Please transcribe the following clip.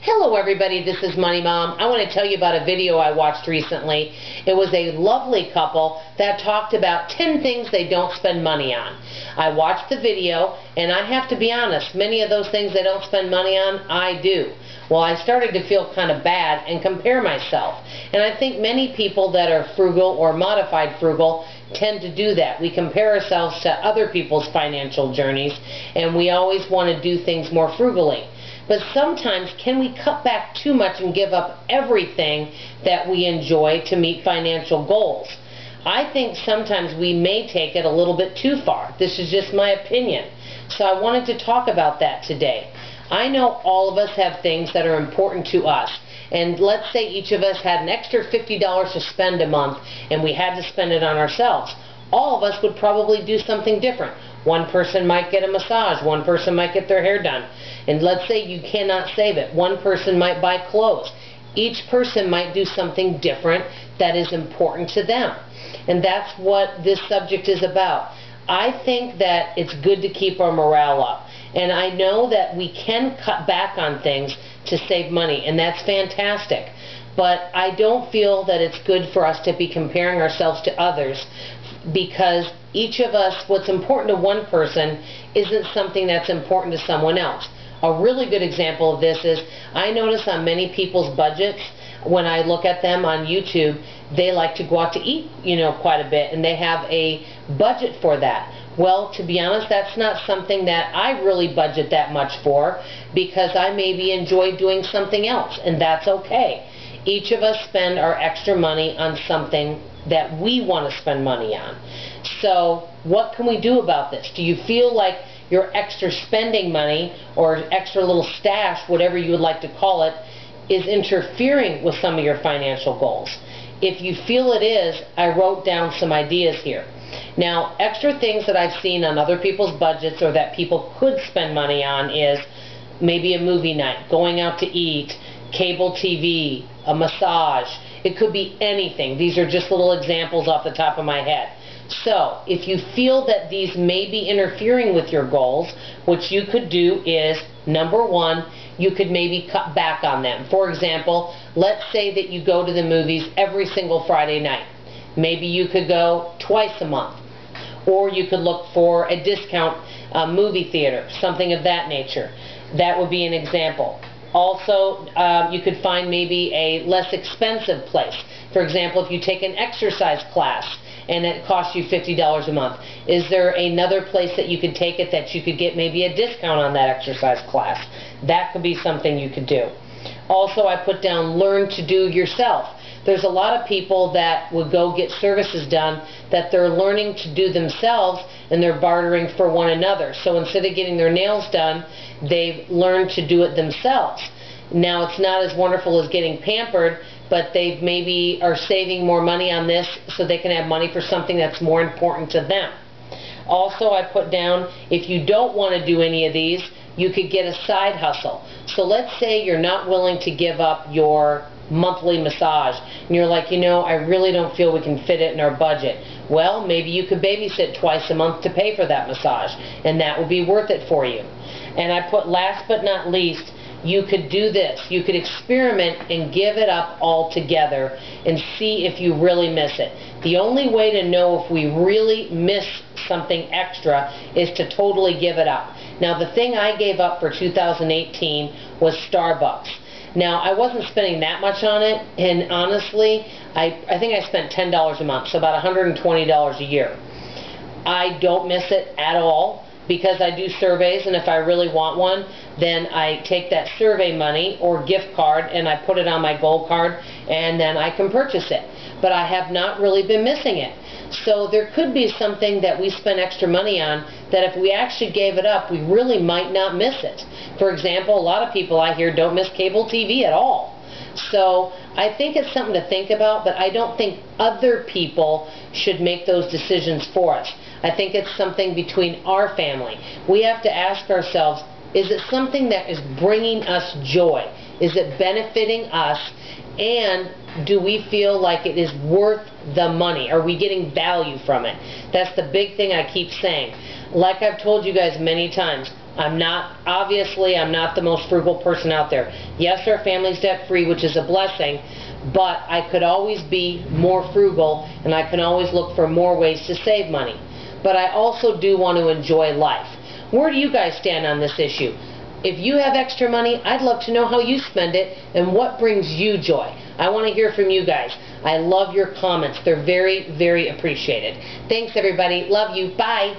Hello everybody, this is Money Mom. I want to tell you about a video I watched recently. It was a lovely couple that talked about 10 things they don't spend money on. I watched the video and I have to be honest, many of those things they don't spend money on, I do. Well, I started to feel kind of bad and compare myself. And I think many people that are frugal or modified frugal tend to do that. We compare ourselves to other people's financial journeys and we always want to do things more frugally. But sometimes, can we cut back too much and give up everything that we enjoy to meet financial goals? I think sometimes we may take it a little bit too far. This is just my opinion. So I wanted to talk about that today. I know all of us have things that are important to us. And let's say each of us had an extra $50 to spend a month and we had to spend it on ourselves. All of us would probably do something different. One person might get a massage, one person might get their hair done. And let's say you cannot save it. One person might buy clothes. Each person might do something different that is important to them. And that's what this subject is about. I think that it's good to keep our morale up. And I know that we can cut back on things to save money, and that's fantastic. But I don't feel that it's good for us to be comparing ourselves to others, because each of us, what's important to one person isn't something that's important to someone else. A really good example of this is, I notice on many people's budgets, when I look at them on YouTube, they like to go out to eat, quite a bit, and they have a budget for that. Well, to be honest, that's not something that I really budget that much for, because I maybe enjoy doing something else, and that's okay. Each of us spend our extra money on something that we want to spend money on. So what can we do about this? Do you feel like your extra spending money or extra little stash, whatever you would like to call it, is interfering with some of your financial goals? If you feel it is, I wrote down some ideas here. Now, extra things that I've seen on other people's budgets or that people could spend money on is maybe a movie night, going out to eat, cable TV, a massage. It could be anything. These are just little examples off the top of my head. So, if you feel that these may be interfering with your goals, what you could do is, number one, you could maybe cut back on them. For example, let's say that you go to the movies every single Friday night. Maybe you could go twice a month. Or you could look for a discount movie theater, something of that nature. That would be an example. Also, you could find maybe a less expensive place. For example, if you take an exercise class and it costs you $50 a month, is there another place that you could take it that you could get maybe a discount on that exercise class? That could be something you could do. Also, I put down learn to do yourself. There's a lot of people that would go get services done that they're learning to do themselves and they're bartering for one another. So instead of getting their nails done, they've learned to do it themselves. Now, it's not as wonderful as getting pampered, but they maybe are saving more money on this so they can have money for something that's more important to them. Also, I put down, if you don't want to do any of these, you could get a side hustle. So let's say you're not willing to give up your monthly massage, and you're like, I really don't feel we can fit it in our budget. Well, maybe you could babysit twice a month to pay for that massage, and that would be worth it for you. And I put last but not least, you could do this. You could experiment and give it up altogether and see if you really miss it. The only way to know if we really miss something extra is to totally give it up. Now, the thing I gave up for 2018 was Starbucks. Now, I wasn't spending that much on it, and honestly, I think I spent $10 a month, so about $120 a year. I don't miss it at all, because I do surveys, and if I really want one, then I take that survey money or gift card and I put it on my gold card, and then I can purchase it. But I have not really been missing it. So there could be something that we spend extra money on that if we actually gave it up, we really might not miss it. For example, a lot of people I hear don't miss cable TV at all. So I think it's something to think about, but I don't think other people should make those decisions for us. I think it's something between our family. We have to ask ourselves, is it something that is bringing us joy? Is it benefiting us? And do we feel like it is worth the money? Are we getting value from it? That's the big thing I keep saying. Like I've told you guys many times, Obviously, I'm not the most frugal person out there. Yes, our family's debt-free, which is a blessing, but I could always be more frugal, and I can always look for more ways to save money. But I also do want to enjoy life. Where do you guys stand on this issue? If you have extra money, I'd love to know how you spend it and what brings you joy. I want to hear from you guys. I love your comments. They're very, very appreciated. Thanks, everybody. Love you. Bye.